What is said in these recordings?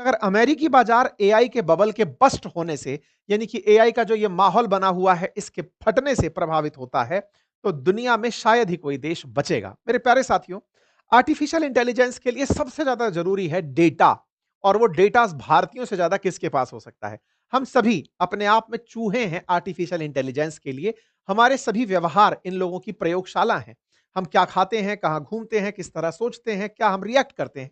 अगर अमेरिकी बाजार एआई के बबल के बस्ट होने से, यानी कि एआई का जो ये माहौल बना हुआ है इसके फटने से प्रभावित होता है, तो दुनिया में शायद ही कोई देश बचेगा। मेरे प्यारे साथियों, आर्टिफिशियल इंटेलिजेंस के लिए सबसे ज्यादा जरूरी है डेटा। और वो डेटा भारतीयों से ज्यादा किसके पास हो सकता है? हम सभी अपने आप में चूहे हैं आर्टिफिशियल इंटेलिजेंस के लिए। हमारे सभी व्यवहार इन लोगों की प्रयोगशाला हैं। हम क्या खाते हैं, कहां घूमते हैं, किस तरह सोचते हैं, क्या हम रिएक्ट करते हैं,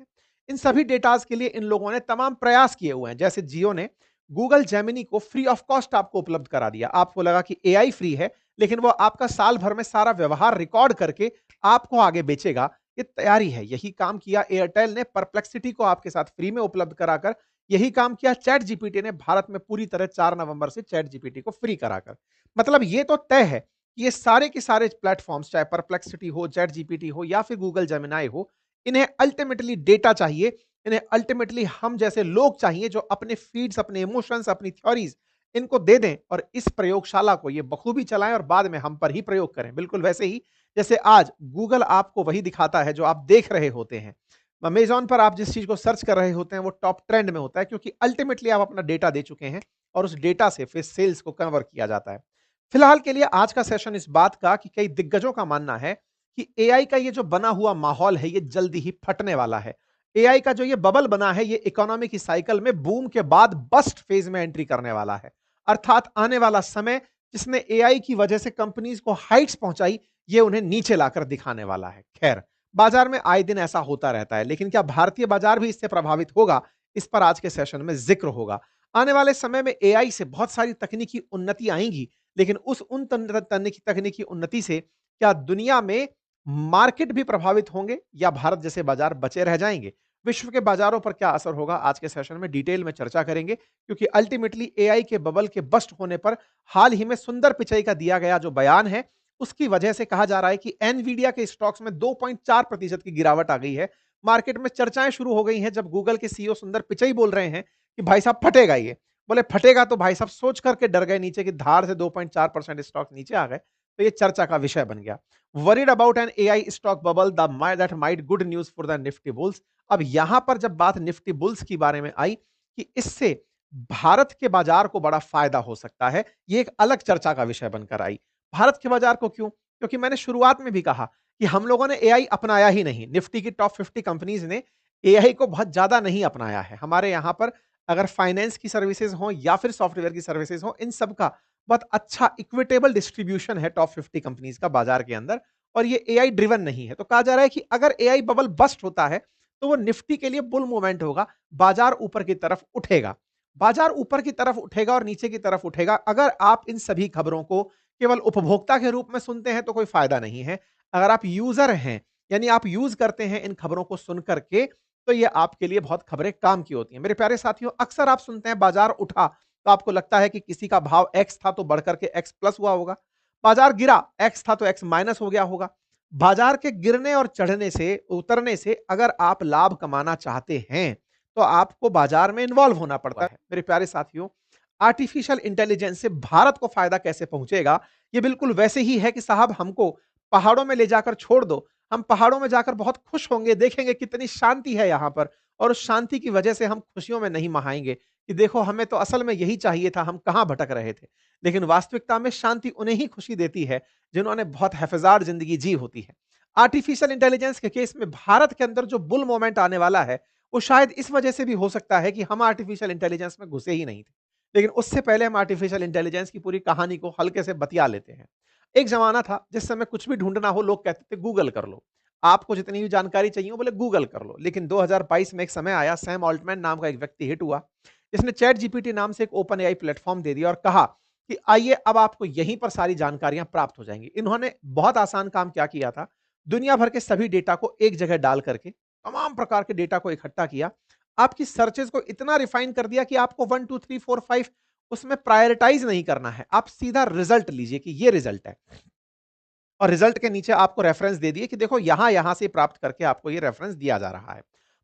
इन सभी डेटाज के लिए इन लोगों ने तमाम प्रयास किए हुए हैं। जैसे जियो ने गूगल जेमिनी को फ्री ऑफ कॉस्ट आपको उपलब्ध करा दिया। आपको लगा कि एआई फ्री है, लेकिन वो आपका साल भर में सारा व्यवहार रिकॉर्ड करके आपको आगे बेचेगा। ये तैयारी है। यही काम किया एयरटेल ने परप्लेक्सिटी को आपके साथ फ्री में उपलब्ध कराकर। यही काम किया चैट जीपीटी ने भारत में पूरी तरह 4 नवंबर से चैट जीपीटी को फ्री कराकर। मतलब ये तो तय है कि ये सारे के सारे प्लेटफॉर्म्स, चाहे परप्लेक्सिटी हो, चैट जीपीटी हो या फिर गूगल जेमिनाई हो, इन्हें अल्टीमेटली डेटा चाहिए। इन्हें अल्टीमेटली हम जैसे लोग चाहिए जो अपने फीड्स, अपने इमोशंस, अपनी थ्योरीज इनको दे दें और इस प्रयोगशाला को ये बखूबी चलाएं और बाद में हम पर ही प्रयोग करें। बिल्कुल वैसे ही जैसे आज गूगल आपको वही दिखाता है जो आप देख रहे होते हैं। अमेज़न पर आप जिस चीज को सर्च कर रहे होते हैं वो टॉप ट्रेंड में होता है, क्योंकि अल्टीमेटली आप अपना डेटा दे चुके हैं और उस डेटा से फिर सेल्स को कन्वर्ट किया जाता है। फिलहाल के लिए आज का सेशन इस बात का कि कई दिग्गजों का मानना है कि एआई का ये जो बना हुआ माहौल है ये जल्दी ही फटने वाला है। एआई का जो ये बबल बना है ये इकोनॉमी की साइकिल में बूम के बाद बस्ट फेज में एंट्री करने वाला है। अर्थात आने वाला समय जिसने एआई की वजह से कंपनीज को हाइट्स पहुंचाई, ये उन्हें नीचे लाकर दिखाने वाला है। खैर, बाजार में आए दिन ऐसा होता रहता है, लेकिन क्या भारतीय बाजार भी इससे प्रभावित होगा? इस पर आज के सेशन में जिक्र होगा। आने वाले समय में एआई से बहुत सारी तकनीकी उन्नति आएंगी, लेकिन तकनीकी उन्नति से क्या दुनिया में मार्केट भी प्रभावित होंगे या भारत जैसे बाजार बचे रह जाएंगे? विश्व के बाजारों पर क्या असर होगा, आज के सेशन में डिटेल में चर्चा करेंगे, क्योंकि अल्टीमेटली एआई के बबल के बस्ट होने पर हाल ही में सुंदर पिचई का दिया गया जो बयान है, उसकी वजह से कहा जा रहा है कि एनवीडिया के स्टॉक्स में 2.4% की गिरावट आ गई है। मार्केट में चर्चाएं शुरू हो गई हैं जब गूगल के सीईओ सुंदर पिचई बोल रहे हैं कि भाई साहब फटेगा ये। बोले फटेगा, तो भाई साहब सोच करके डर गए नीचे की धार से 2.4% स्टॉक नीचे आ गए। तो ये चर्चा का विषय बन गया। Worried about an AI stock bubble that might good news for the Nifty bulls. अब यहां पर जब बात निफ्टी बुल्स की बारे में आई कि इससे भारत के बाजार को बड़ा फायदा हो सकता है, ये एक अलग चर्चा का विषय बनकर आई। भारत के बाजार को क्यों? क्योंकि मैंने शुरुआत में भी कहा कि हम लोगों ने एआई अपनाया ही नहीं। निफ्टी की टॉप 50 कंपनीज ने एआई को बहुत ज्यादा नहीं अपनाया है। हमारे यहां पर अगर फाइनेंस की सर्विसेज हो या फिर सॉफ्टवेयर की सर्विसेज हो, इन सब का बहुत अच्छा इक्विटेबल डिस्ट्रीब्यूशन है टॉप 50 कंपनीज का बाजार के अंदर। और ये एआई ड्रिवन नहीं है। तो कहा जा रहा है कि अगर एआई बबल बस्ट होता है तो वो निफ्टी के लिए बुल मूवमेंट होगा। बाजार ऊपर की तरफ उठेगा। बाजार ऊपर की तरफ उठेगा और नीचे की तरफ उठेगा। अगर आप इन सभी खबरों को केवल उपभोक्ता के रूप में सुनते हैं तो कोई फायदा नहीं है। अगर आप यूजर हैं, यानी आप यूज करते हैं इन खबरों को सुन करके, तो ये आपके लिए बहुत खबरें काम की होती हैं। मेरे प्यारे साथियों, अक्सर आप सुनते हैं बाजार उठा तो आपको लगता है कि किसी का भाव एक्स था तो बढ़कर के एक्स प्लस हुआ होगा। बाजार गिरा, एक्स था तो एक्स माइनस हो गया होगा। बाजार के गिरने और चढ़ने से, उतरने से अगर आप लाभ कमाना चाहते हैं तो आपको बाजार में इन्वॉल्व होना पड़ता है। मेरे प्यारे साथियों, आर्टिफिशियल इंटेलिजेंस से भारत को फायदा कैसे पहुंचेगा? ये बिल्कुल वैसे ही है कि साहब हमको पहाड़ों में ले जाकर छोड़ दो। हम पहाड़ों में जाकर बहुत खुश होंगे, देखेंगे कितनी शांति है यहां पर, और उस शांति की वजह से हम खुशियों में नहीं महाएंगे कि देखो हमें तो असल में यही चाहिए था, हम कहां भटक रहे थे। लेकिन वास्तविकता में शांति उन्हें ही खुशी देती है जिन्होंने बहुत हैफेजार जिंदगी जी होती है। आर्टिफिशियल इंटेलिजेंस के केस में भारत के अंदर जो बुल मोमेंट आने वाला है, वो शायद इस वजह से भी हो सकता है कि हम आर्टिफिशियल इंटेलिजेंस में घुसे ही नहीं थे। लेकिन उससे पहले हम आर्टिफिशियल इंटेलिजेंस की पूरी कहानी को हल्के से बतिया लेते हैं। एक जमाना था जिस समय कुछ भी ढूंढना हो लोग कहते थे गूगल कर लो। आपको जितनी भी जानकारी चाहिए हो बोले गूगल कर लो। लेकिन 2022 में एक समय आया, सैम ऑल्टमैन नाम का एक व्यक्ति हिट हुआ, जिसने चैट जीपीटी नाम से एक ओपन एआई प्लेटफॉर्म दे दिया और कहा कि आइए अब आपको यहीं पर सारी जानकारियां प्राप्त हो जाएंगी। इन्होंने बहुत आसान काम क्या किया था, दुनिया भर के सभी डेटा को एक जगह डाल करके तमाम प्रकार के डेटा को इकट्ठा किया, आपकी सर्चेस को इतना रिफाइन कर दिया कि आपको 1 2 3 4 5 उसमें प्रायोरिटाइज नहीं करना है। आप सीधा रिजल्ट लीजिए कि ये रिजल्ट है, और रिजल्ट के नीचे आपको रेफरेंस दे दिए कि देखो यहां यहां से प्राप्त करके आपको ये रेफरेंस दिया जा रहा है।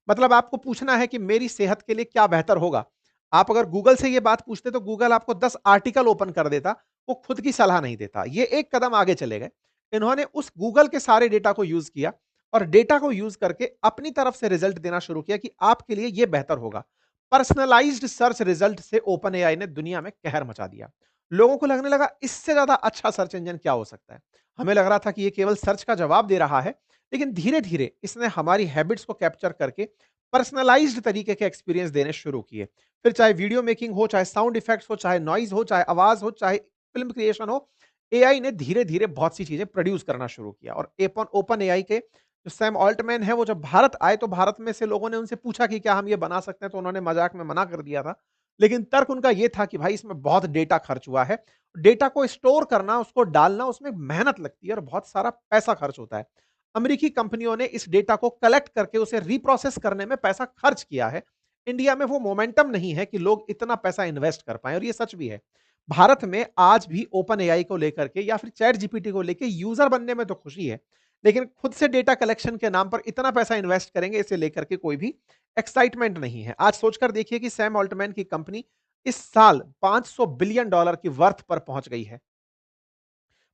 मतलब आपको पूछना है कि मेरी सेहत के लिए क्या बेहतर होगा। आप अगर गूगल से ये बात पूछते तो गूगल आपको 10 आर्टिकल ओपन कर देता, वो खुद की सलाह नहीं देता। ये एक कदम आगे चले गए। इन्होंने उस गूगल के सारे डेटा को यूज किया और डेटा को यूज करके अपनी तरफ से रिजल्ट देना शुरू किया कि आपके लिए ये बेहतर होगा। पर्सनलाइज्ड सर्च रिजल्ट से ओपन एआई ने दुनिया में कहर मचा दिया। लोगों को लगने लगा इससे ज्यादा अच्छा सर्च इंजन क्या हो सकता है। हमें लग रहा था कि ये केवल सर्च का जवाब दे रहा है, लेकिन धीरे धीरे इसने हमारी हैबिट्स को कैप्चर करके पर्सनलाइज्ड तरीके के एक्सपीरियंस देने शुरू किए। फिर चाहे वीडियो मेकिंग हो, चाहे साउंड इफेक्ट्स हो, चाहे नॉइज हो, चाहे आवाज हो, चाहे फिल्म क्रिएशन हो, एआई ने धीरे धीरे बहुत सी चीजें प्रोड्यूस करना शुरू किया। और एपन ओपन एआई के जो सैम ऑल्टमैन है, वो जब भारत आए तो भारत में से लोगों ने उनसे पूछा कि क्या हम ये बना सकते हैं, तो उन्होंने मजाक में मना कर दिया था। लेकिन तर्क उनका ये था कि भाई इसमें बहुत डेटा खर्च हुआ है। डेटा को स्टोर करना, उसको डालना, उसमें मेहनत लगती है और बहुत सारा पैसा खर्च होता है। अमेरिकी कंपनियों ने इस डेटा को कलेक्ट करके उसे रीप्रोसेस करने में पैसा खर्च किया है। इंडिया में वो मोमेंटम नहीं है कि लोग इतना पैसा इन्वेस्ट कर पाएँ, और ये सच भी है। भारत में आज भी ओपन एआई को लेकर के या फिर चैट जीपीटी को लेके यूजर बनने में तो खुशी है, लेकिन खुद से डेटा कलेक्शन के नाम पर इतना पैसा इन्वेस्ट करेंगे इसे लेकर के कोई भी एक्साइटमेंट नहीं है। आज सोचकर देखिए कि सैम ऑल्टमैन की कंपनी इस साल $500 बिलियन की वर्थ पर पहुंच गई है।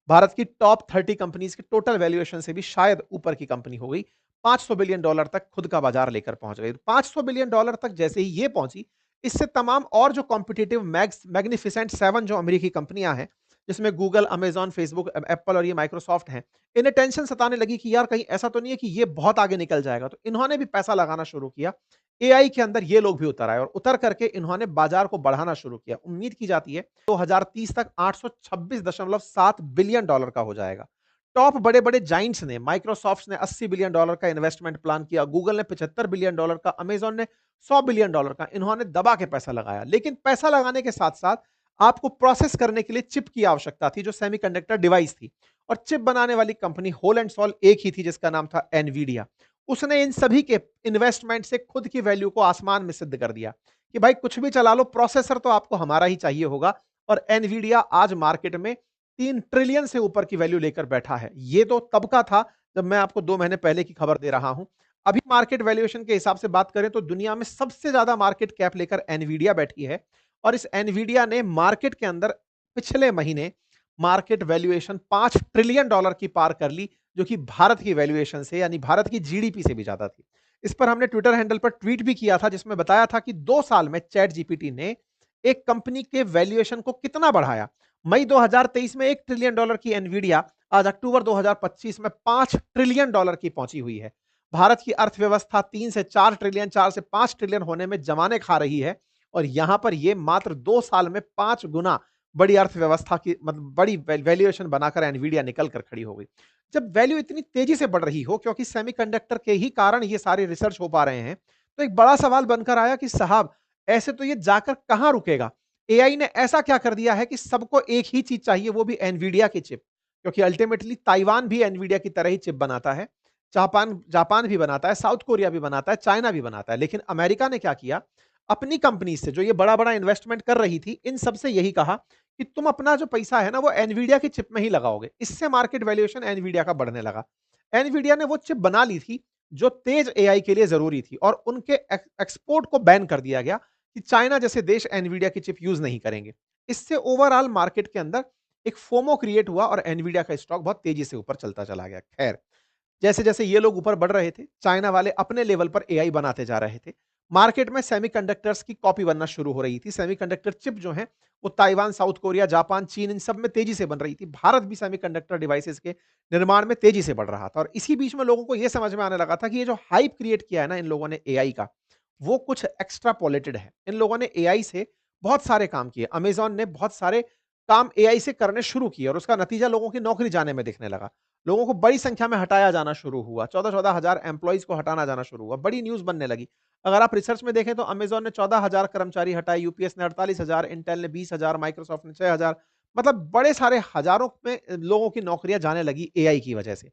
भारत की टॉप 30 कंपनीज के टोटल वैल्यूएशन से भी शायद ऊपर की कंपनी हो गई। $500 बिलियन तक खुद का बाजार लेकर पहुंच गई। $500 बिलियन तक जैसे ही ये पहुंची, इससे तमाम और जो कॉम्पिटिटिव मैग्निफिसेंट 7 जो अमेरिकी कंपनियां हैं, जिसमें गूगल, अमेजॉन, फेसबुक, एप्पल और ये माइक्रोसॉफ्ट हैं, इन्हें टेंशन सताने लगी कि यार कहीं ऐसा तो नहीं है कि ये बहुत आगे निकल जाएगा। तो इन्होंने भी पैसा लगाना शुरू किया। एआई के अंदर ये लोग भी उतर आए और उतर करके इन्होंने बाजार को बढ़ाना शुरू किया। उम्मीद की जाती है 2030 तक $826.7 बिलियन का हो जाएगा। टॉप बड़े-बड़े जायंट्स ने, माइक्रोसॉफ्ट ने $80 बिलियन का इन्वेस्टमेंट प्लान किया, गूगल ने $75 बिलियन का, अमेज़न ने $100 बिलियन का, इन्होंने दबा के पैसा लगाया। लेकिन पैसा लगाने के साथ-साथ आपको प्रोसेस करने के लिए चिप की आवश्यकता थी, जो सेमीकंडक्टर डिवाइस थी। और चिप बनाने वाली कंपनी होल एंड सोल एक ही थी, जिसका नाम था एनवीडिया। उसने इन सभी के इन्वेस्टमेंट से खुद की वैल्यू को आसमान में सिद्ध कर दिया कि भाई कुछ भी चला लो, प्रोसेसर तो आपको हमारा ही चाहिए होगा। और एनवीडिया आज मार्केट में 3 ट्रिलियन से ऊपर की वैल्यू लेकर बैठा है। ये तो तब का था जब मैं आपको 2 महीने पहले की खबर दे रहा हूं। अभी मार्केट वैल्यूएशन के हिसाब से बात करें तो दुनिया में सबसे ज्यादा मार्केट कैप लेकर एनवीडिया बैठी है। और इस एनवीडिया ने मार्केट के अंदर पिछले महीने मार्केट वैल्यूएशन $5 ट्रिलियन की पार कर ली, जो कि भारत की वैल्यूएशन से, यानी भारत की जीडीपी से भी ज्यादा थी। इस पर हमने ट्विटर हैंडल पर ट्वीट भी किया था, जिसमें बताया था कि 2 साल में चैट जीपीटी ने एक कंपनी के वैल्यूएशन को कितना बढ़ाया। मई 2023 में $1 ट्रिलियन की एनवीडिया आज अक्टूबर 2025 में $5 ट्रिलियन की पहुंची हुई है। भारत की अर्थव्यवस्था 3 से 4 ट्रिलियन, 4 से 5 ट्रिलियन होने में जमाने खा रही है, और यहां पर यह मात्र 2 साल में 5 गुना बड़ी अर्थव्यवस्था की, मतलब बड़ी वैल्यूएशन बनाकर एनवीडिया निकल कर खड़ी हो गई। जब वैल्यू इतनी तेजी से बढ़ रही हो, क्योंकि सेमीकंडक्टर के ही कारण ये सारे रिसर्च हो पा रहे हैं, तो एक बड़ा सवाल बनकर आया कि साहब ऐसे तो ये जाकर कहां रुकेगा। एआई ने ऐसा क्या कर दिया है कि सबको एक ही चीज चाहिए, वो भी एनवीडिया की चिप। क्योंकि अल्टीमेटली ताइवान भी एनवीडिया की तरह ही चिप बनाता है, जापान जापान भी बनाता है, साउथ कोरिया भी बनाता है, चाइना भी बनाता है। लेकिन अमेरिका ने क्या किया, अपनी कंपनी से जो ये बड़ा बड़ा इन्वेस्टमेंट कर रही थी, इन सबसे यही कहा कि तुम अपना जो पैसा है ना, वो एनवीडिया की चिप में ही लगाओगे। इससे मार्केट वैल्यूएशन एनवीडिया का बढ़ने लगा। एनवीडिया ने वो चिप बना ली थी जो तेज एआई के लिए जरूरी थी, और उनके एक्सपोर्ट को बैन कर दिया गया कि चाइना जैसे देश एनवीडिया की चिप यूज नहीं करेंगे। इससे ओवरऑल मार्केट के अंदर एक फोमो क्रिएट हुआ और एनवीडिया का स्टॉक बहुत तेजी से ऊपर चलता चला गया। खैर, जैसे-जैसे ये लोग ऊपर बढ़ रहे थे, चाइना वाले अपने लेवल पर एआई बनाते जा रहे थे। मार्केट में सेमीकंडक्टर्स की कॉपी बनना शुरू हो रही थी। सेमीकंडक्टर चिप जो हैं, वो ताइवान, साउथ कोरिया, जापान, चीन, इन सब में तेजी से बन रही थी। भारत भी सेमीकंडक्टर डिवाइसेस के निर्माण में तेजी से बढ़ रहा था, और इसी बीच में लोगों को ये समझ में आने लगा था कि ये जो हाइप क्रिएट किया है ना इन लोगों ने एआई का, वो कुछ एक्स्ट्रापोलेटेड है। इन लोगों ने एआई से बहुत सारे काम किए। अमेज़न ने बहुत सारे काम एआई से करने शुरू किए, और उसका नतीजा लोगों की नौकरी जाने में दिखने लगा। लोगों को बड़ी संख्या में हटाया जाना शुरू हुआ। 14-14 हज़ार एम्प्लॉइज़ को हटाना जाना शुरू हुआ। बड़ी न्यूज़ बनने लगी। अगर आप रिसर्च में देखें तो अमेज़न ने 14,000 कर्मचारी हटाए, यूपीएस ने 48,000, इंटेल ने 20,000, माइक्रोसॉफ्ट ने 6,000, मतलब बड़े सारे हजारों में लोगों की नौकरियां जाने लगी एआई की वजह से।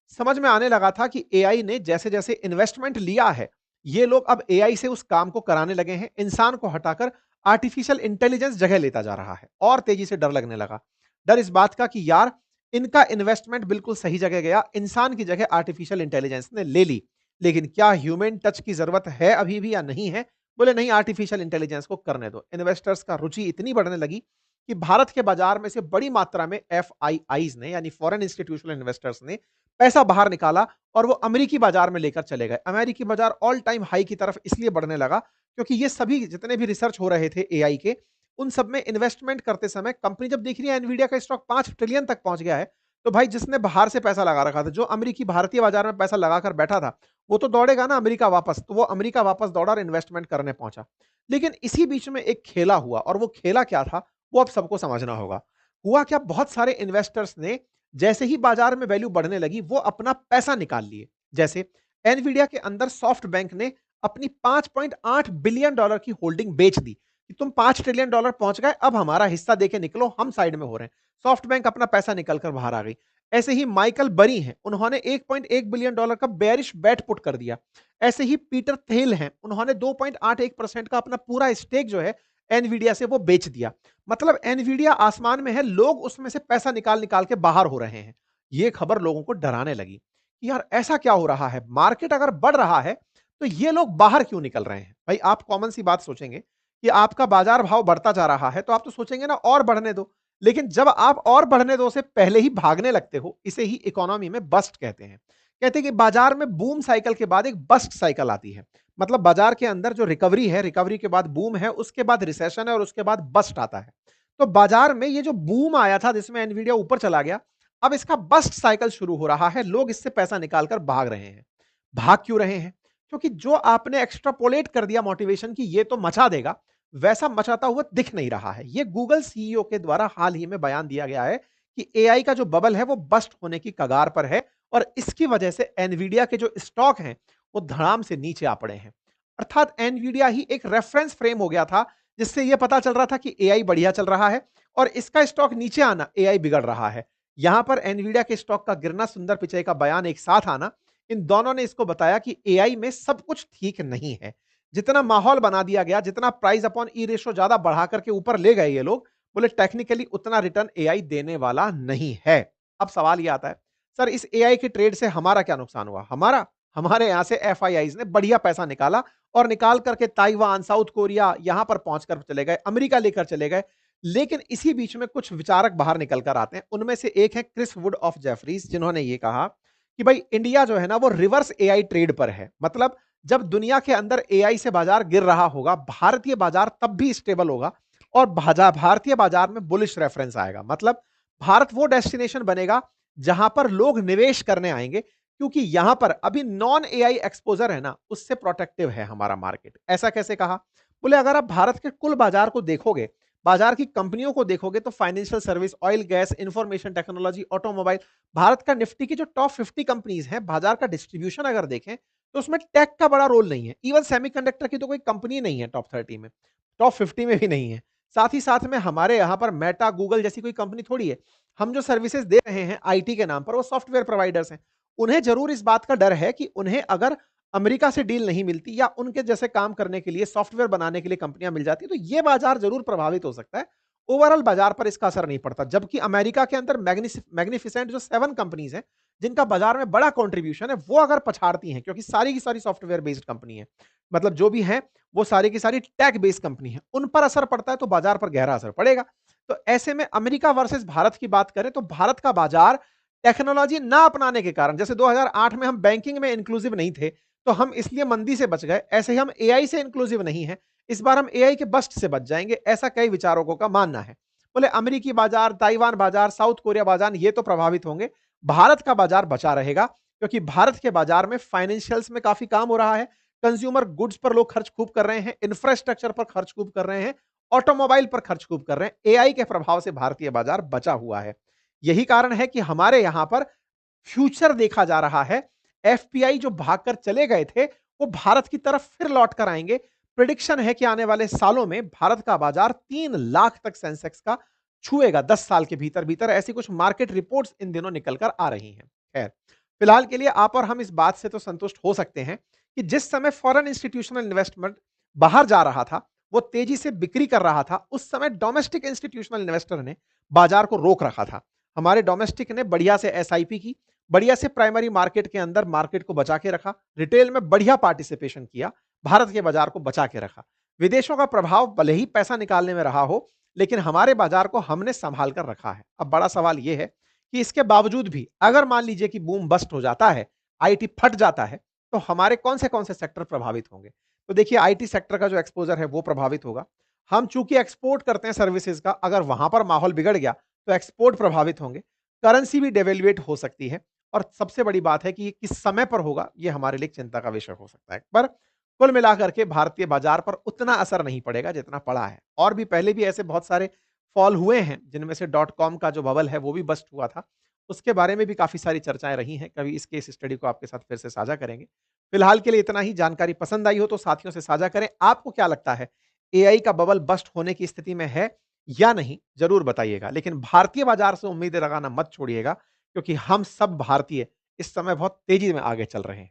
समझ में आने लगा था कि एआई ने जैसे-जैसे इन्वेस्टमेंट लिया है, ये लोग अब एआई से उस काम को कराने लगे हैं। इंसान को हटाकर आर्टिफिशियल इंटेलिजेंस जगह लेता जा रहा है, और तेजी से डर लगने लगा। डर इस बात का कि यार इनका इन्वेस्टमेंट बिल्कुल सही जगह गया, इंसान की जगह आर्टिफिशियल इंटेलिजेंस ने ले ली। लेकिन क्या ह्यूमन टच की जरूरत है अभी भी या नहीं है? बोले नहीं, आर्टिफिशियल इंटेलिजेंस को करने दो। इन्वेस्टर्स का रुचि इतनी बढ़ने लगी कि भारत के बाजार में से बड़ी मात्रा में एफआईआईज ने, यानी फॉरेन इंस्टीट्यूशनल इन्वेस्टर्स ने पैसा बाहर निकाला, और वो अमेरिकी बाजार में लेकर चले गए। अमेरिकी बाजार ऑल टाइम हाई की तरफ इसलिए बढ़ने लगा क्योंकि ये सभी जितने भी रिसर्च हो रहे थे एआई के, उन सब में इन्वेस्टमेंट करते समय कंपनी जब देख रही है एनवीडिया का स्टॉक 5 ट्रिलियन तक पहुंच गया है, तो भाई जिसने बाहर से पैसा लगा रखा था, जो अमेरिकी भारतीय बाजार में पैसा लगाकर बैठा था, वो तो दौड़ेगा ना अमेरिका वापस, तो वो अमेरिका वापस दौड़ा और इन्वेस्टमेंट करने पहुंचा। लेकिन इसी बीच में एक खेला हुआ, और वो खेला क्या था, वो अब सबको समझना होगा। हुआ क्या, बहुत सारे इन्वेस्टर्स ने जैसे ही बाजार में वैल्यू बढ़ने लगी, वो अपना पैसा निकाल लिए। जैसे एनवीडिया के अंदर सॉफ्ट बैंक ने अपनी 5.8 बिलियन डॉलर की होल्डिंग बेच दी कि तुम 5 ट्रिलियन डॉलर पहुंच गए, अब हमारा हिस्सा देके निकलो, हम साइड में हो रहे हैं। सॉफ्ट बैंक अपना पैसा निकलकर बाहर आ गई। ऐसे ही माइकल बरी हैं, उन्होंने 1.1 बिलियन डॉलर का बेयरिश बेट पुट कर दिया। ऐसे ही पीटर थेल हैं, उन्होंने 2.81% का अपना पूरा स्टेक जो है एनवीडिया से वो बेच दिया। मतलब एनवीडिया आसमान में है, लोग उसमें से पैसा निकाल निकाल के बाहर हो रहे हैं। ये खबर लोगों को डराने लगी कि यार ऐसा क्या हो रहा है, मार्केट अगर बढ़ रहा है तो ये लोग बाहर क्यों निकल रहे हैं। भाई आप कॉमन सी बात सोचेंगे कि आपका बाजार भाव बढ़ता जा रहा है, तो आप तो सोचेंगे ना और बढ़ने दो। लेकिन जब आप और बढ़ने दो से पहले ही भागने लगते हो, इसे ही इकोनॉमी में बस्ट कहते हैं। कहते हैं कि बाजार में बूम साइकिल के बाद एक बस्ट साइकिल आती है। मतलब बाजार के अंदर जो रिकवरी है, रिकवरी के बाद बूम है, उसके बाद रिसेशन है और उसके बाद बस्ट आता है। तो बाजार में ये जो बूम आया था जिसमें एनवीडिया ऊपर चला गया, अब इसका बस्ट साइकिल शुरू हो रहा है, लोग इससे पैसा निकालकर भाग रहे हैं। भाग क्यों रहे हैं? क्योंकि जो आपने एक्स्ट्रापोलेट कर दिया मोटिवेशन की ये तो मचा देगा, वैसा मचाता हुआ दिख नहीं रहा है। ये गूगल सीईओ के द्वारा हाल ही में बयान दिया गया है कि एआई का जो बबल है वो बस्ट होने की कगार पर है, और इसकी वजह से एनवीडिया के जो स्टॉक हैं वो धड़ाम से नीचे आ पड़े हैं। अर्थात एनवीडिया ही एक रेफरेंस फ्रेम हो गया था, जिससे यह पता चल रहा था कि एआई बढ़िया चल रहा है, और इसका स्टॉक नीचे आना एआई बिगड़ रहा है। यहां पर एनवीडिया के स्टॉक का गिरना, सुंदर पिचई का बयान एक साथ आना, इन दोनों ने इसको बताया कि एआई में सब कुछ ठीक नहीं है। जितना माहौल बना दिया गया, जितना प्राइस अपॉन ई रेशो ज्यादा बढ़ा करके ऊपर ले गए ये लोग, बोले टेक्निकली उतना रिटर्न एआई देने वाला नहीं है। अब सवाल ये आता है, सर इस एआई के ट्रेड से हमारा क्या नुकसान हुआ? हमारे यहां से एफआईआईज ने बढ़िया पैसा निकाला, और निकाल करके ताइवान, साउथ कोरिया यहां पर पहुंचकर चले गए, अमेरिका लेकर चले गए। लेकिन इसी बीच में कुछ विचारक बाहर निकल कर आते हैं। उनमें से एक है क्रिस वुड ऑफ जेफरीज, जिन्होंने ये कहा कि भाई इंडिया जो है ना वो रिवर्स एआई ट्रेड पर है। मतलब जब दुनिया के अंदर एआई से बाजार गिर रहा होगा, भारतीय बाजार तब भी स्टेबल होगा, और भारतीय बाजार में बुलिश रेफरेंस आएगा। मतलब भारत वो डेस्टिनेशन बनेगा जहां पर लोग निवेश करने आएंगे, क्योंकि यहां पर अभी नॉन एआई एक्सपोजर है ना, उससे प्रोटेक्टिव है हमारा मार्केट। ऐसा कैसे कहा? बोले अगर आप भारत के कुल बाजार को देखोगे, बाजार की कंपनियों को देखोगे, तो financial service, oil gas, information technology, automobile, Bharat का निफ्टी की जो टॉप 50 कंपनीज हैं, बाजार का डिस्ट्रीब्यूशन अगर देखें तो उसमें टेक का बड़ा रोल नहीं है। इवन सेमीकंडक्टर की तो कोई कंपनी नहीं है टॉप 30 में, टॉप 50 में भी नहीं है। साथ ही साथ में हमारे यहां पर मेटा, गूगल जैसी कोई कंपनी थोड़ी है। हम जो सर्विसेज दे रहे हैं आईटी के नाम पर, वो सॉफ्टवेयर प्रोवाइडर्स हैं। उन्हें जरूर इस बात का डर है कि उन्हें अगर अमेरिका से डील नहीं मिलती, या उनके जैसे काम करने के लिए, सॉफ्टवेयर बनाने के लिए कंपनियां मिल जाती, तो ये बाजार जरूर प्रभावित हो सकता है। ओवरऑल बाजार पर इसका असर नहीं पड़ता। जबकि अमेरिका के अंदर मैग्निफिसेंट जो 7 कंपनीज हैं, जिनका बाजार में बड़ा कंट्रीब्यूशन है, वो अगर पछाड़ती हैं, क्योंकि सारी की सारी सॉफ्टवेयर बेस्ड कंपनी है, मतलब जो भी है वो सारी की सारी टेक बेस्ड कंपनी है, उन पर असर पड़ता है तो बाजार पर गहरा असर पड़ेगा। तो ऐसे में अमेरिका वर्सेस भारत की बात करें तो भारत का बाजार टेक्नोलॉजी ना अपनाने के कारण, जैसे 2008 में हम बैंकिंग में इंक्लूसिव नहीं थे तो हम इसलिए मंदी से बच गए, ऐसे ही हम एआई से इंक्लूसिव नहीं है, इस बार हम एआई के बस्ट से बच जाएंगे, ऐसा कई विचारकों का मानना है। बोले अमेरिकी बाजार, ताइवान बाजार, साउथ कोरिया बाजार ये तो प्रभावित होंगे, भारत का बाजार बचा रहेगा, क्योंकि भारत के बाजार में फाइनेंशियल्स में काफी काम हो रहा है, कंज्यूमर गुड्स पर लोग खर्च खूब कर रहे हैं, इंफ्रास्ट्रक्चर पर खर्च खूब कर रहे हैं, ऑटोमोबाइल पर खर्च खूब कर रहे हैं। एआई के प्रभाव से भारतीय बाजार बचा हुआ है। यही कारण है कि हमारे यहां पर फ्यूचर देखा जा रहा है। एफपीआई जो भागकर चले गए थे, वो भारत की तरफ फिर लौट कर आएंगे। प्रिडिक्शन है कि आने वाले सालों में भारत का बाजार 3 लाख तक सेंसेक्स का छुएगा 10 साल के भीतर भीतर, ऐसी कुछ मार्केट रिपोर्ट्स इन दिनों निकलकर आ रही हैं। खैर, फिलहाल के लिए आप और हम इस बात से तो संतुष्ट हो सकते हैं कि जिस समय फॉरेन इंस्टीट्यूशनल इन्वेस्टमेंट बाहर जा रहा था, वो तेजी से बिक्री कर रहा था, उस समय डोमेस्टिक इंस्टीट्यूशनल इन्वेस्टर ने बाजार को रोक रखा था। हमारे डोमेस्टिक ने बढ़िया से एसआईपी की, बढ़िया से प्राइमरी मार्केट के अंदर मार्केट को बचा के रखा, रिटेल में बढ़िया पार्टिसिपेशन किया, भारत के बाजार को बचा के रखा। विदेशों का प्रभाव भले ही पैसा निकालने में रहा हो, लेकिन हमारे बाजार को हमने संभाल कर रखा है। अब बड़ा सवाल यह है कि इसके बावजूद भी अगर मान लीजिए कि बूम बस्ट हो जाता है, आईटी फट जाता है, तो हमारे कौन से सेक्टर प्रभावित होंगे? तो देखिए आईटी सेक्टर का जो एक्सपोज़र है वो प्रभावित होगा। हम चूँकि एक्सपोर्ट करते हैं सर्विसेज़ का, अगर वहाँ पर माहौल बिगड़ गया तो एक्सपोर्ट प्रभावित होंगे। करेंसी भी डेवैल्यूएट हो सकती है और सबसे बड़ी बात है कि ये किस समय पर होगा, ये हमारे लिए एक चिंता का विषय हो सकता है। पर कुल मिलाकर के भारतीय बाज़ार पर उतना असर नहीं पड़ेगा जितना पड़ा है। और भी पहले भी ऐसे बहुत सारे फॉल हुए हैं, जिनमें से डॉट कॉम का जो बबल है वो भी बस्ट हुआ था। उसके बारे में भी काफ़ी सारी चर्चाएँ रही हैं, कभी इस केस स्टडी को आपके साथ फिर से साझा करेंगे। फिलहाल के लिए इतना ही, जानकारी पसंद आई हो तो साथियों से साझा करें। आपको क्या लगता है, एआई का बबल बस्ट होने की स्थिति में है या नहीं? ज़रूर बताइएगा। लेकिन भारतीय बाज़ार से उम्मीदें लगाना मत छोड़िएगा, क्योंकि हम सब भारतीय इस समय बहुत तेज़ी में आगे चल रहे हैं।